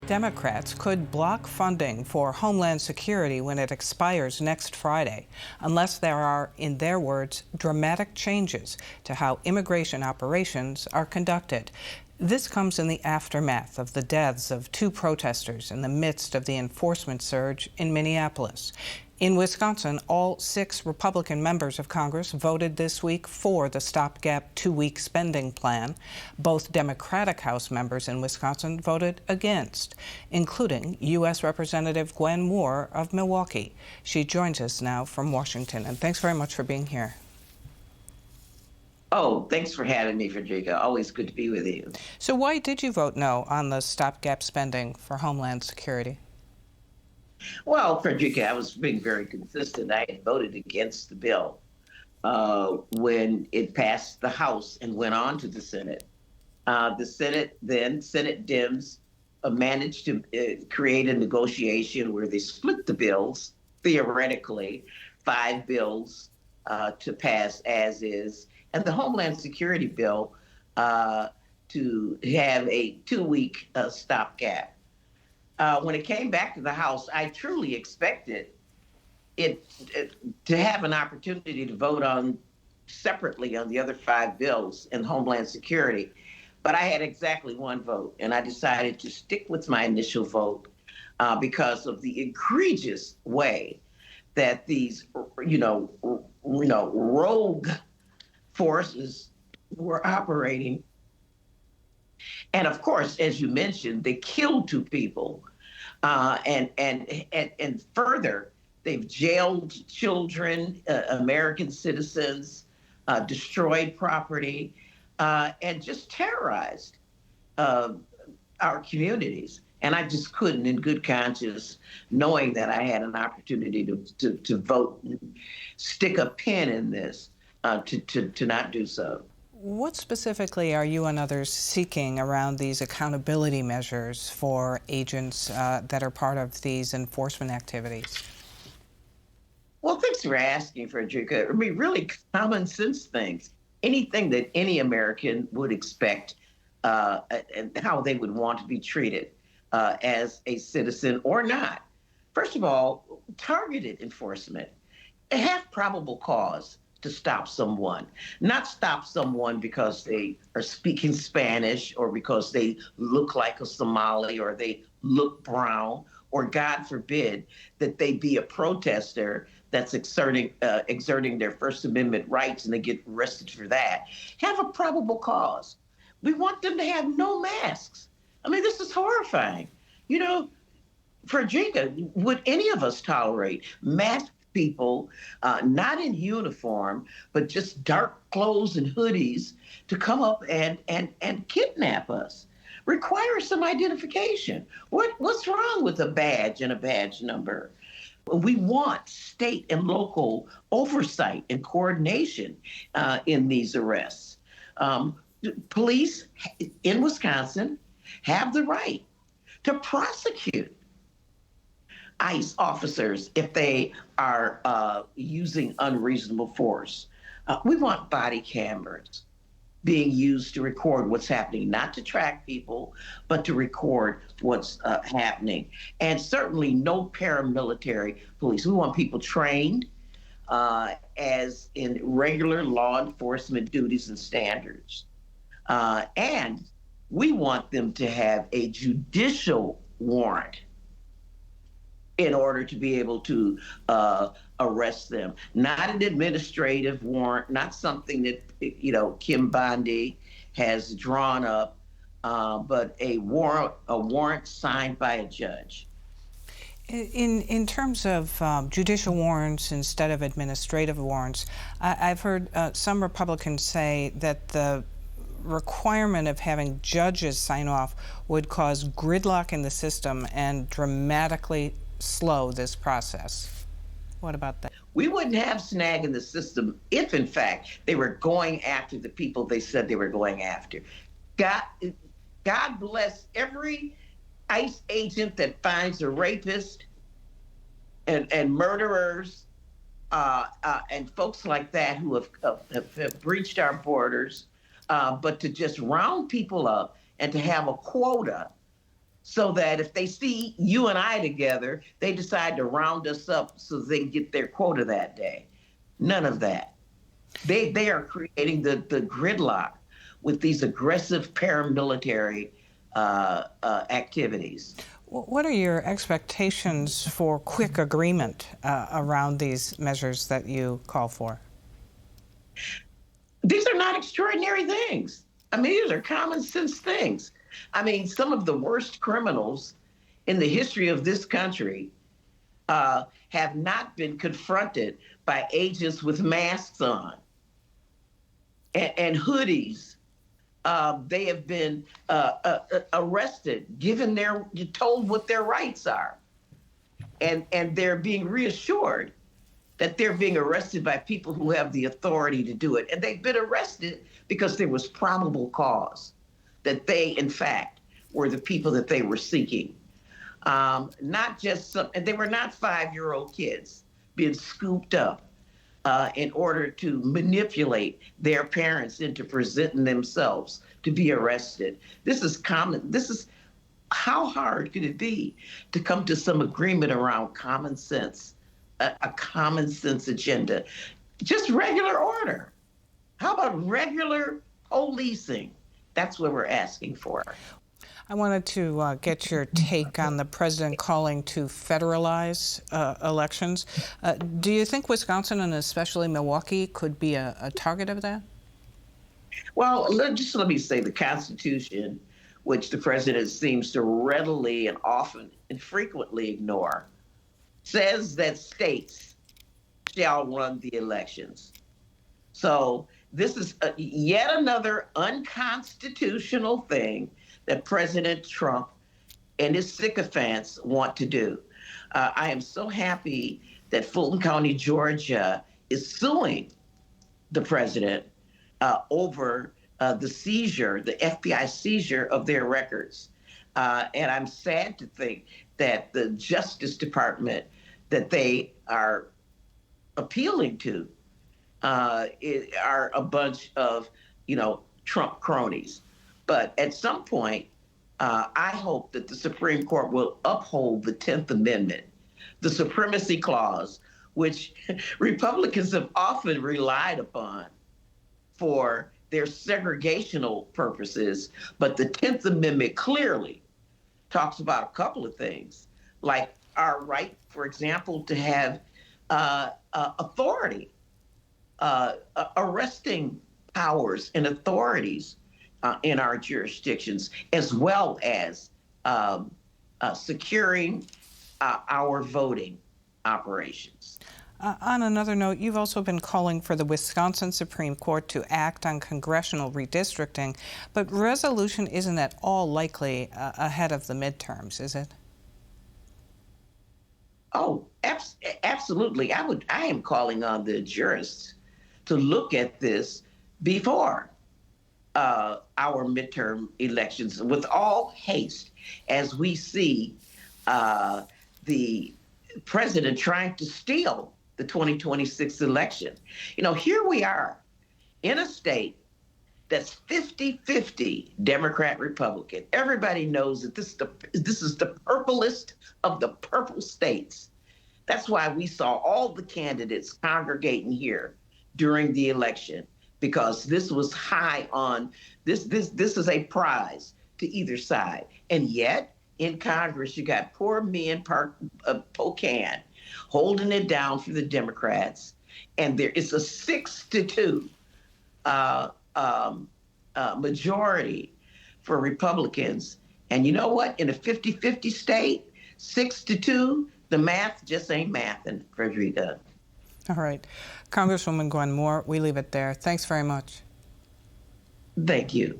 Democrats could block funding for Homeland Security when it expires next Friday, unless there are, in their words, dramatic changes to how immigration operations are conducted. This comes in the aftermath of the deaths of two protesters in the midst of the enforcement surge in Minneapolis. In Wisconsin, all 6 Republican members of Congress voted this week for the stopgap 2-week spending plan. Both Democratic House members in Wisconsin voted against, including U.S. Representative Gwen Moore of Milwaukee. She joins us now from Washington, and thanks very much for being here. Oh, thanks for having me, Frederica. Always good to be with you. So why did you vote no on the stopgap spending for Homeland Security? Well, Frederica, I was being very consistent. I had voted against the bill when it passed the House and went on to the Senate. The Senate Dems managed to create a negotiation where they split the bills, theoretically, 5 bills to pass as is, and the Homeland Security bill to have a 2-week stopgap. When it came back to the House, I truly expected it to have an opportunity to vote on separately on the other 5 bills in Homeland Security. But I had exactly 1 vote, and I decided to stick with my initial vote because of the egregious way that these, rogue forces were operating. And of course, as you mentioned, they killed 2 people. And further, they've jailed children, American citizens, destroyed property, and just terrorized our communities. And I just couldn't, in good conscience, knowing that I had an opportunity to vote and stick a pin in this, to not do so. What specifically are you and others seeking around these accountability measures for agents that are part of these enforcement activities? Well, thanks for asking, Frederica. I mean, really common sense things. Anything that any American would expect and how they would want to be treated as a citizen or not. First of all, targeted enforcement. Have probable cause to stop someone, not stop someone because they are speaking Spanish or because they look like a Somali or they look brown, or God forbid that they be a protester that's exerting their First Amendment rights and they get arrested for that. Have a probable cause. We want them to have no masks. I mean, this is horrifying. Frederica, would any of us tolerate masked people, not in uniform, but just dark clothes and hoodies, to come up and kidnap us? Require some identification. What's wrong with a badge and a badge number? We want state and local oversight and coordination in these arrests. Police in Wisconsin have the right to prosecute ICE officers if they are using unreasonable force. We want body cameras being used to record what's happening, not to track people, but to record what's happening. And certainly no paramilitary police. We want people trained as in regular law enforcement duties and standards. And we want them to have a judicial warrant in order to be able to arrest them. Not an administrative warrant, not something that, Kim Bondi has drawn up, but a warrant signed by a judge. In terms of judicial warrants instead of administrative warrants, I've heard some Republicans say that the requirement of having judges sign off would cause gridlock in the system and dramatically slow this process. What about that? We wouldn't have snag in the system if, in fact, they were going after the people they said they were going after. God bless every ICE agent that finds a rapist and murderers and folks like that who have breached our borders. But to just round people up and to have a quota so that if they see you and I together, they decide to round us up so they can get their quota that day. None of that. They are creating the gridlock with these aggressive paramilitary activities. What are your expectations for quick agreement around these measures that you call for? These are not extraordinary things. I mean, these are common sense things. I mean, some of the worst criminals in the history of this country have not been confronted by agents with masks on and hoodies. They have been arrested, told what their rights are, and they're being reassured that they're being arrested by people who have the authority to do it. And they've been arrested because there was probable cause that they, in fact, were the people that they were seeking. Not just some, and they were not 5-year-old kids being scooped up in order to manipulate their parents into presenting themselves to be arrested. This is common. This is, how hard could it be to come to some agreement around common sense, a common sense agenda? Just regular order. How about regular policing? That's what we're asking for. I wanted to get your take on the president calling to federalize elections. Do you think Wisconsin and especially Milwaukee could be a target of that? Well, let me say the Constitution, which the president seems to readily and often and frequently ignore, says that states shall run the elections. So this is yet another unconstitutional thing that President Trump and his sycophants want to do. I am so happy that Fulton County, Georgia is suing the president over the seizure, the FBI seizure of their records. And I'm sad to think that the Justice Department that they are appealing to are a bunch of, Trump cronies. But at some point, I hope that the Supreme Court will uphold the 10th Amendment, the Supremacy Clause, which Republicans have often relied upon for their segregational purposes. But the 10th Amendment clearly talks about a couple of things, like our right, for example, to have authority, arresting powers and authorities in our jurisdictions, as well as securing our voting operations. On another note, you've also been calling for the Wisconsin Supreme Court to act on congressional redistricting, but resolution isn't at all likely ahead of the midterms, is it? Oh, absolutely. I am calling on the jurists to look at this before our midterm elections with all haste, as we see the president trying to steal the 2026 election. Here we are in a state that's 50-50 Democrat Republican. Everybody knows that this is the purplest of the purple states. That's why we saw all the candidates congregating here during the election, because this was high on this is a prize to either side. And yet in Congress, you got poor me in Spokane holding it down for the Democrats, and there is a 6-2 majority for Republicans. And you know what? In a 50-50 state, 6-2, the math just ain't mathing, Frederica. All right. Congresswoman Gwen Moore, we leave it there. Thanks very much. Thank you.